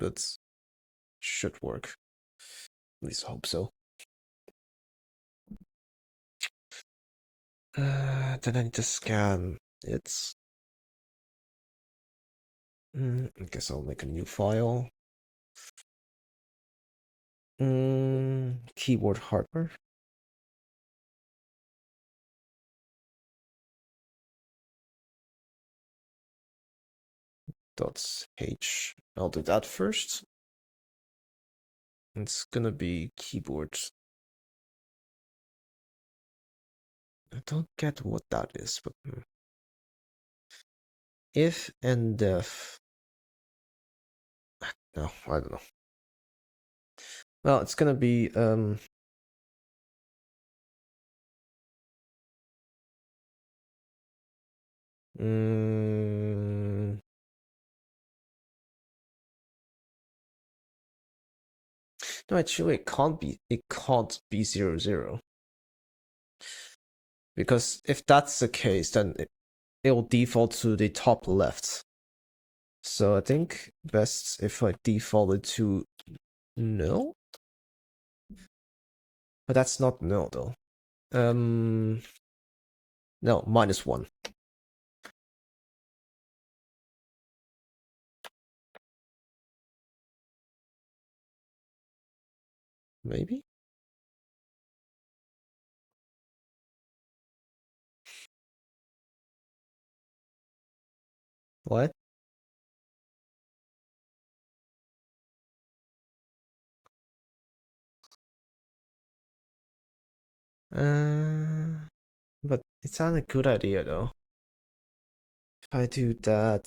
good. Should work. At least I hope so. Then I need to scan it. I guess I'll make a new file. Keyboard hardware. .h. I'll do that first. It's gonna be keyboard. I don't get what that is, but if and def. No, I don't know. Well, it's gonna be no, actually, it can't be 0, 0. Because if that's the case, then it will default to the top left. So I think best if I default it to null. But that's not null though. No, -1. Maybe? What? But it's not a good idea though. If I do that,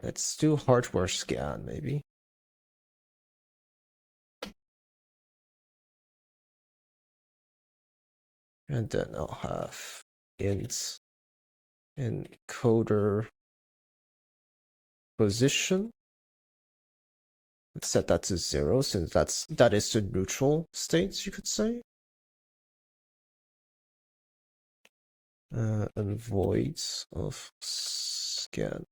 let's do hardware scan maybe. And then I'll have int encoder position. Let's set that to 0 since that is the neutral state, you could say. And void of scan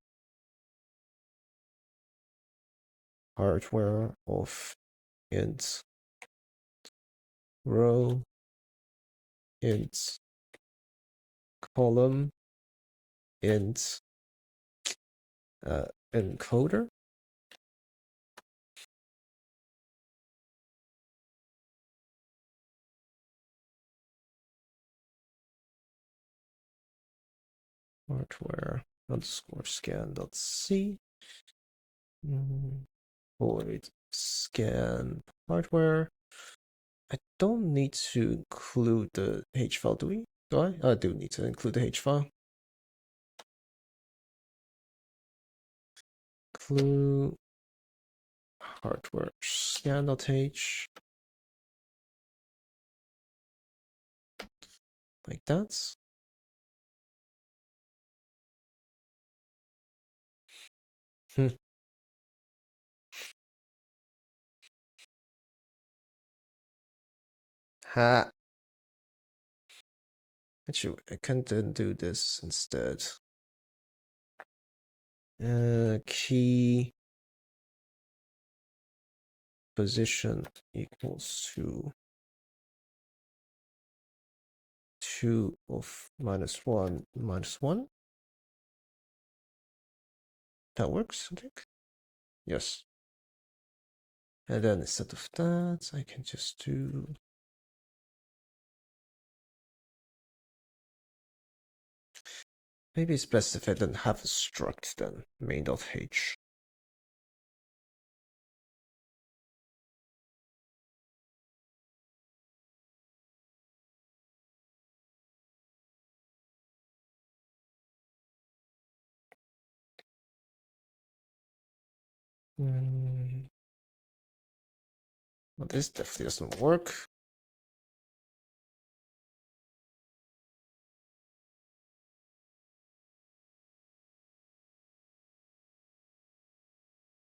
hardware of int row int column int encoder. Hardware underscore scan.c void scan hardware. I don't need to include the H file, do we? Do I? I do need to include the H file. Include hardware scan.h. Like that. Ha. Actually, I can then do this instead. Key position equals to 2 of -1 -1. That works, I think. Yes. And then instead of that, I can just do maybe it's best if I don't have a struct then main.h. Well, this definitely doesn't work.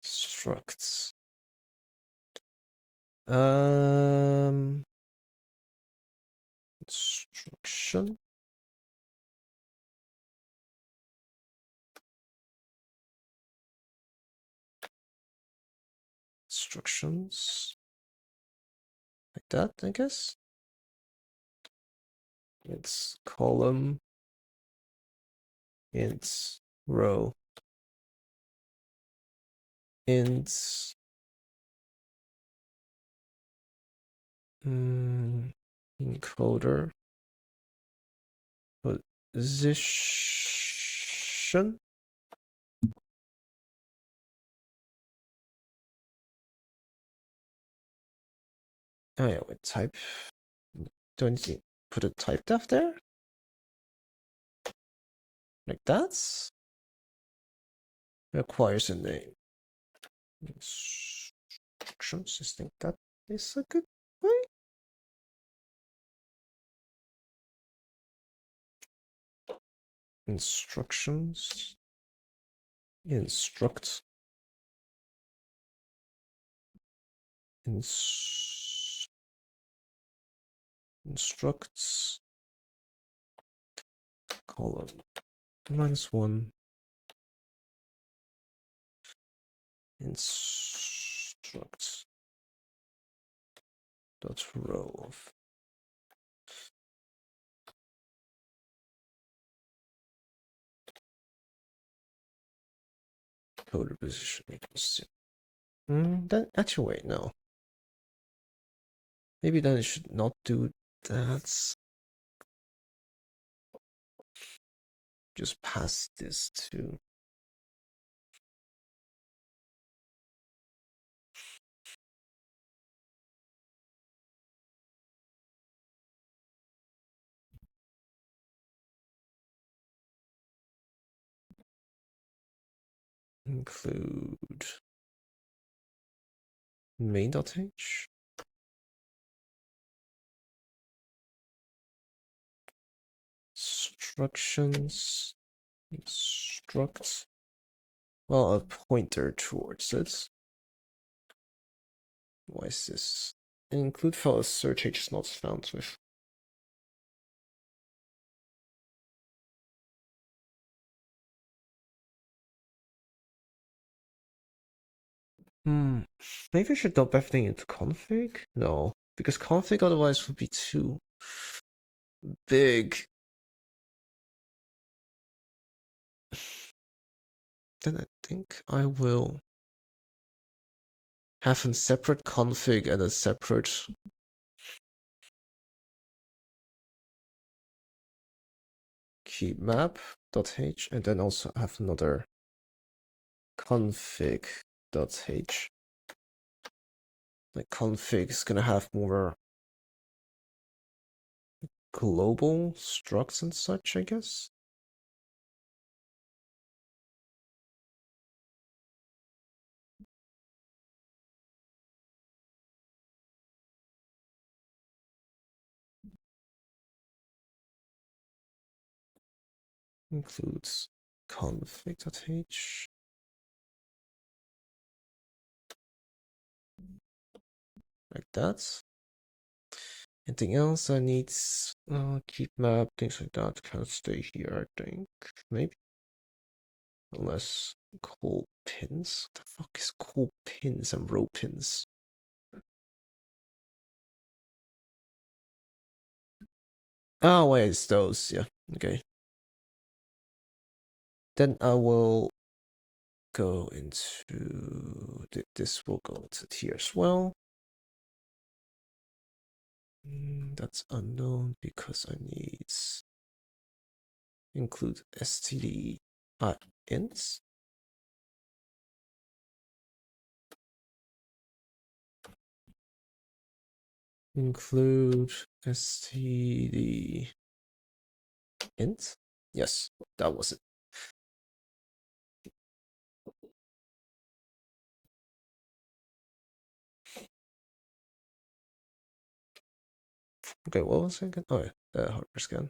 Structs. instruction. Instructions. Like that, I guess. It's column. Int row. Int encoder position. Oh yeah, wait, type. Do I need to put a type def there? Like that? Requires a name. Instructions, I think that is a good way. Instructions. Instruct. Instructs. Column. -1. Instruct. Dot row of. Coder position equals 0. That actually wait, no. Maybe then it should not do that. Just pass this to include main.h. Instructions. Instruct. Well, a pointer towards it. Why is this? Include file as search H is not found with. Maybe I should dump everything into config? No, because config otherwise would be too big. Then I think I will have a separate config and a separate key map.h, and then also have another config.h. Like config is gonna have more global structs and such, I guess. Includes config.h. Like that. Anything else I need? Keep map, things like that. Can't stay here, I think. Maybe. Unless call pins. What the fuck is call pins and row pins? Oh, wait, it's those. Yeah, okay. Then I will go into this. Will go into here as well. That's unknown because I need include std ints. Include std int. Yes, that was it. Okay, what was it again? Oh yeah, the hardware scan.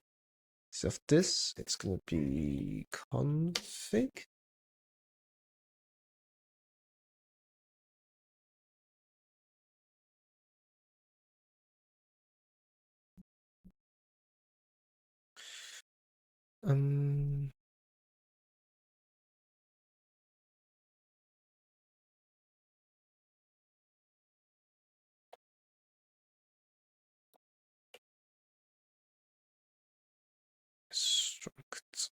So of this, it's gonna be config. Um, Struct.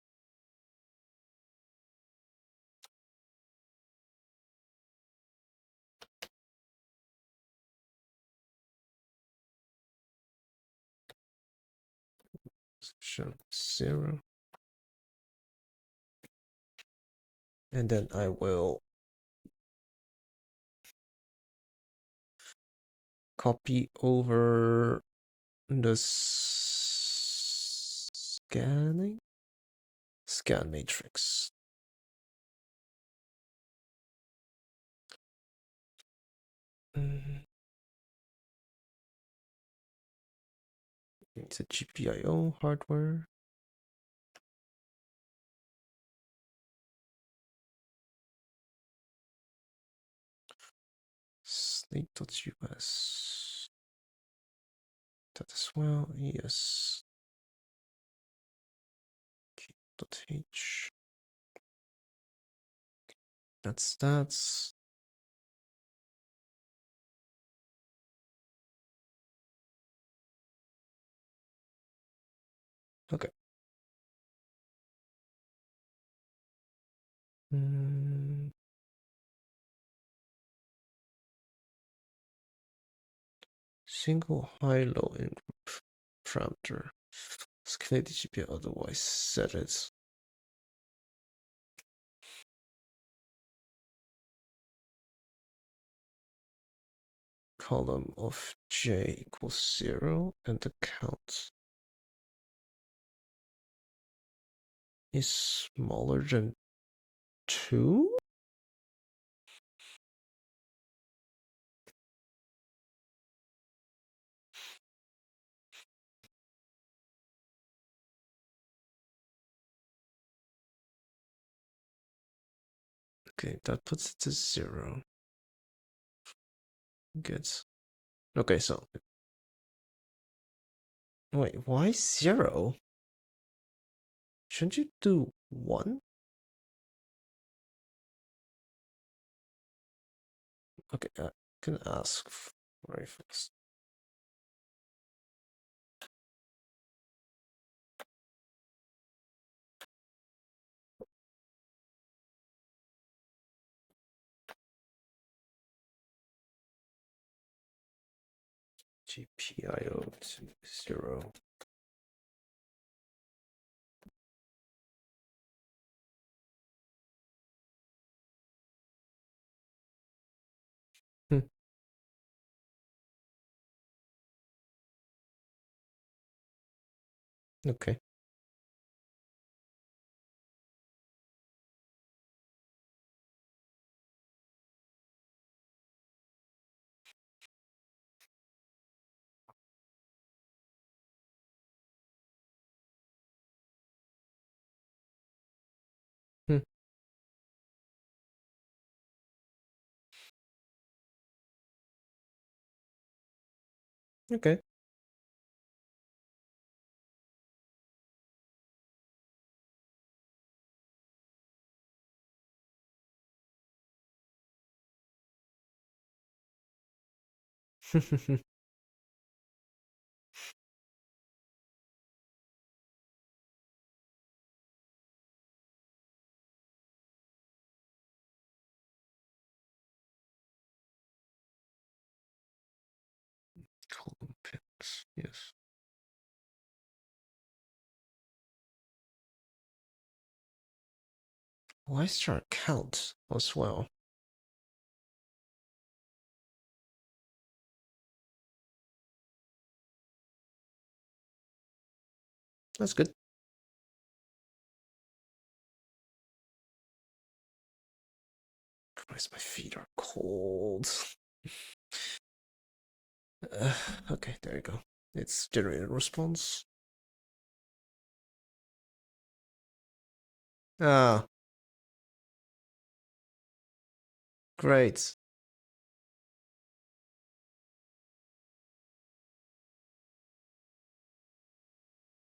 Show 0. And then I will copy over the scan matrix. It's a GPIO hardware. Slate.us. That as well, yes. Key.h. That's okay. Single high-low in group parameter. Let's connect the GPIO, otherwise set it. Column of j equals 0 and the count is smaller than 2? Okay, that puts it to 0. Good. Okay, so wait, why 0? Shouldn't you do 1? Okay, I can ask very fast. GPIO to 0. Okay. Okay. Column pins, yes. Why is there a count as well? That's good. Christ, my feet are cold. Okay, there you go. It's generated a response. Ah, great.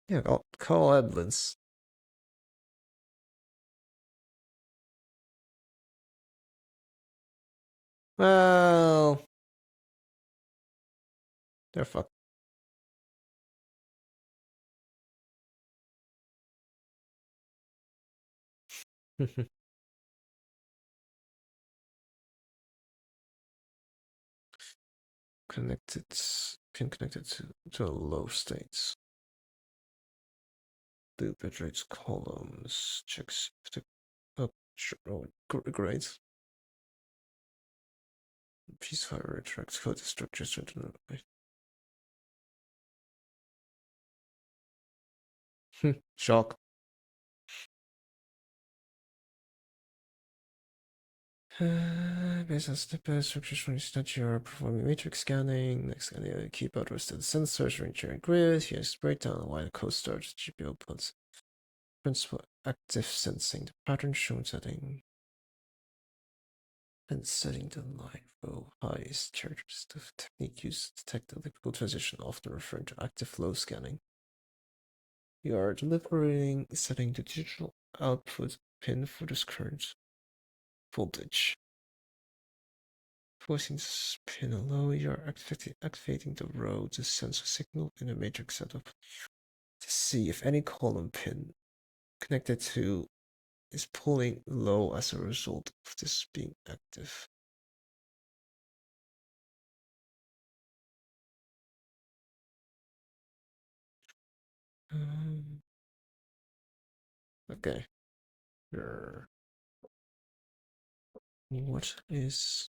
Yeah, call Edmonds. Well, they're fucked. Connected, pin connected to a low states. Blue penetrates columns. Checks if the sure. Oh, great. Piece fire retracts code structures into shock. Based on step structures from that you are performing matrix scanning. Next scanning the keyboard rest of the sensors, range and grid. Here's breakdown why the code starts GPU outputs. Principal active sensing. The pattern shown setting. And setting the LIFO high is characteristic of technique used to detect electrical transition, often referred to active flow scanning. You are deliberating setting the digital output pin for this current voltage. Forcing this pin low, you are activating the row to sense a signal in a matrix setup to see if any column pin connected to is pulling low as a result of this being active. Okay. What is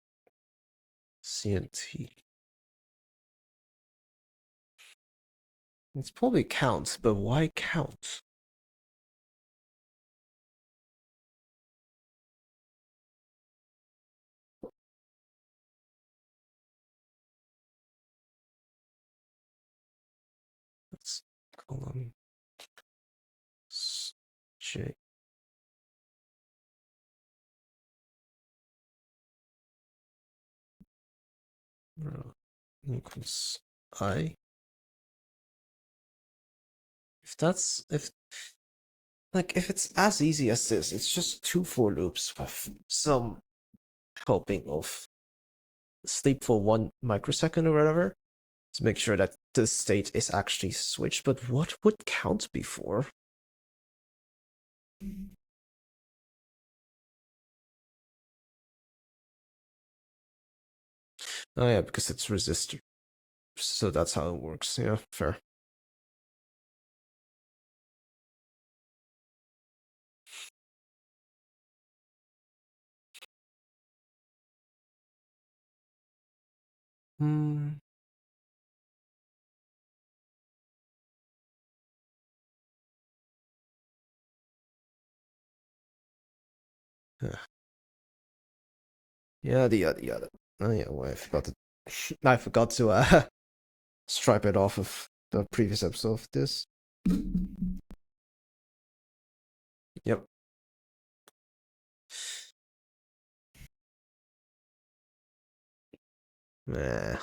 CNT? It's probably counts, but why count? Let's column J row equals I. If it's as easy as this, it's just 2 for loops with some helping of sleep for 1 microsecond or whatever to make sure that the state is actually switched. But what would count before? Oh yeah, because it's resistor. So that's how it works. Yeah, fair. Hmm. Yada yada yada. Oh yeah, well, I forgot to I forgot to stripe it off of the previous episode of this. Yep. Nah.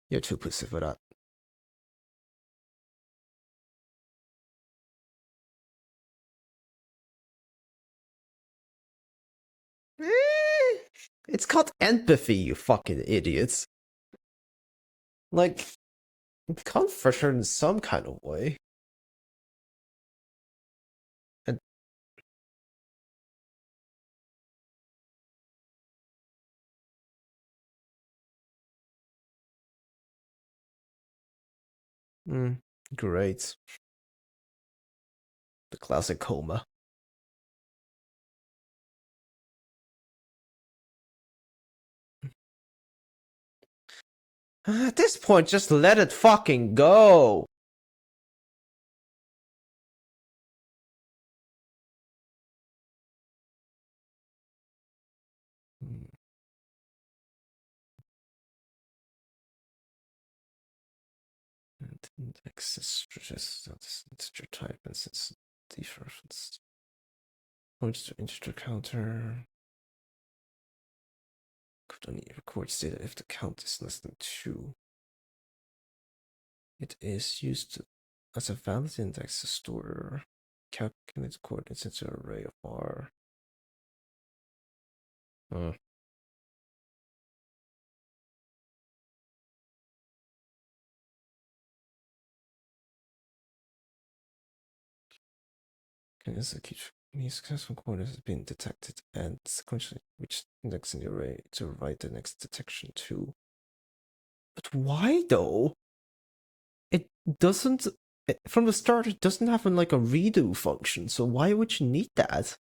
You're too pussy for that. It's called empathy, you fucking idiots. Like, comfort her in some kind of way. And great. The classic coma. At this point, just let it fucking go. And index is just integer type and since dereferenced. Points to integer counter. Could only record data if the count is less than 2. It is used as a valid index to store calculated coordinates into an array of R. These successful coordinates has been detected and sequentially which index in the array to write the next detection to. But why though? It doesn't from the start it doesn't have like a redo function, so why would you need that?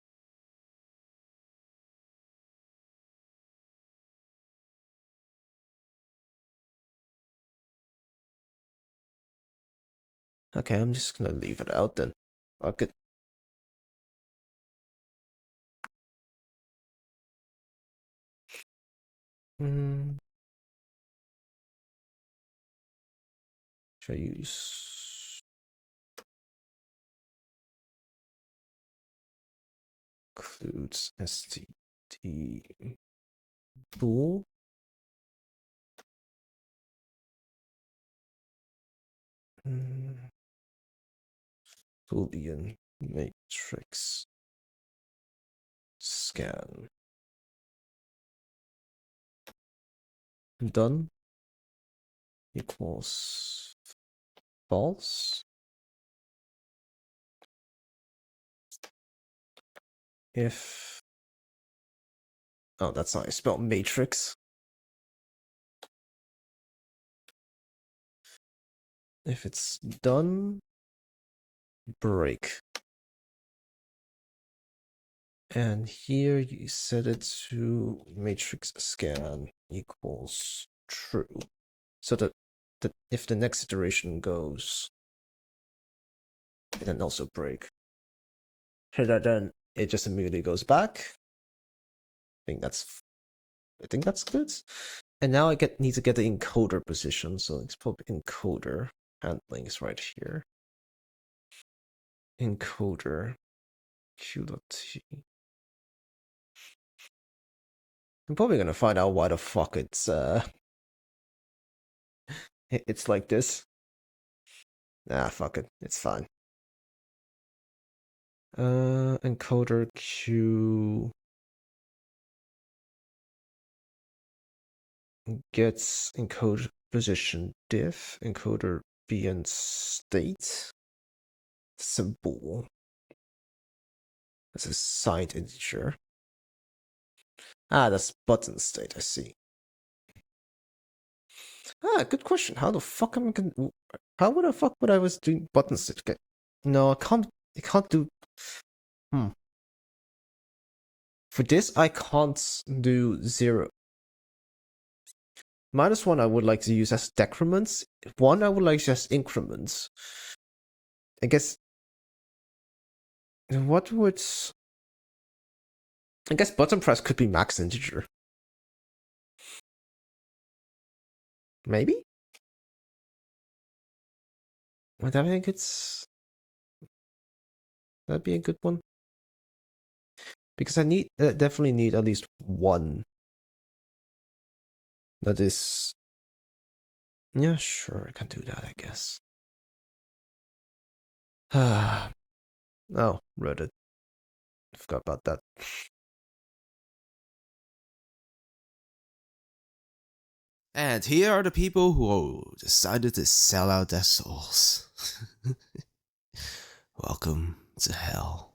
Okay, I'm just gonna leave it out then. Fuck it. Should I use includes std bool? Boolean matrix scan. Done equals false if that's how I spell matrix. If it's done, break. And here you set it to matrix scan equals true. So that if the next iteration goes, it then also break. So that then it just immediately goes back. I think that's good. And now I need to get the encoder position. So let's put encoder handling is right here. Encoder q.t. I'm probably gonna find out why the fuck it's it's like this. Nah, fuck it, it's fine. Encoder q gets encoder position diff encoder b and state symbol. That's a signed integer. That's button state. I see. Good question. How the fuck am I gonna? How would the fuck would I was doing button state? Okay. No, I can't. I can't do. For this, I can't do 0. -1 I would like to use as decrements. 1 I would like to use as increments. I guess. What would? I guess button press could be max integer. Maybe? Would that make it? That'd be a good one. Because I definitely need at least one. That is. Yeah, sure, I can do that, I guess. Oh, Reddit. Forgot about that. And here are the people who decided to sell out their souls. Welcome to hell.